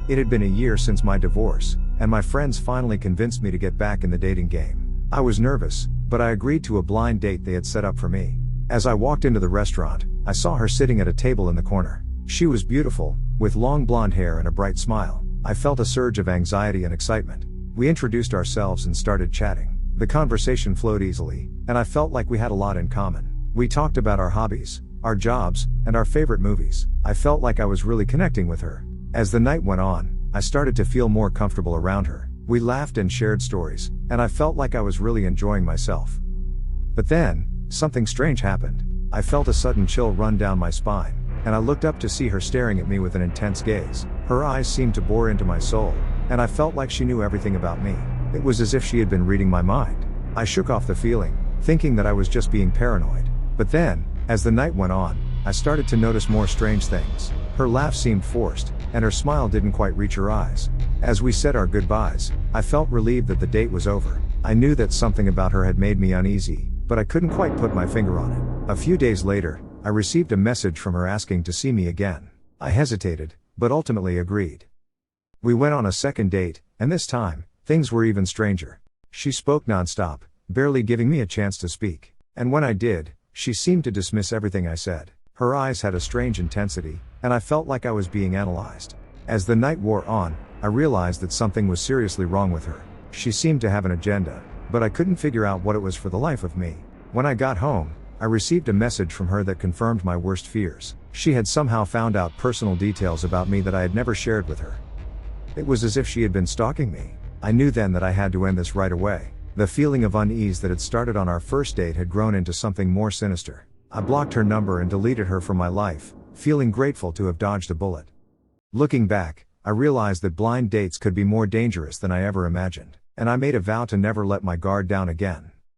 It had been a year since my divorce, and my friends finally convinced me to get back in the dating game. I was nervous, but I agreed to a blind date they had set up for me. As I walked into the restaurant, I saw her sitting at a table in the corner. She was beautiful, with long blonde hair and a bright smile. I felt a surge of anxiety and excitement. We introduced ourselves and started chatting. The conversation flowed easily, and I felt like we had a lot in common. We talked about our hobbies, our jobs, and our favorite movies. I felt like I was really connecting with her. As the night went on, I started to feel more comfortable around her. We laughed and shared stories, and I felt like I was really enjoying myself. But then, something strange happened. I felt a sudden chill run down my spine, and I looked up to see her staring at me with an intense gaze. Her eyes seemed to bore into my soul, and I felt like she knew everything about me. It was as if she had been reading my mind. I shook off the feeling, thinking that I was just being paranoid. But then, as the night went on, I started to notice more strange things. Her laugh seemed forced, and her smile didn't quite reach her eyes. As we said our goodbyes, I felt relieved that the date was over. I knew that something about her had made me uneasy, but I couldn't quite put my finger on it. A few days later, I received a message from her asking to see me again. I hesitated, but ultimately agreed. We went on a second date, and this time, things were even stranger. She spoke nonstop, barely giving me a chance to speak. And when I did, she seemed to dismiss everything I said. Her eyes had a strange intensity, and I felt like I was being analyzed. As the night wore on, I realized that something was seriously wrong with her. She seemed to have an agenda, but I couldn't figure out what it was for the life of me. When I got home, I received a message from her that confirmed my worst fears. She had somehow found out personal details about me that I had never shared with her. It was as if she had been stalking me. I knew then that I had to end this right away. The feeling of unease that had started on our first date had grown into something more sinister. I blocked her number and deleted her from my life, feeling grateful to have dodged a bullet. Looking back, I realized that blind dates could be more dangerous than I ever imagined, and I made a vow to never let my guard down again.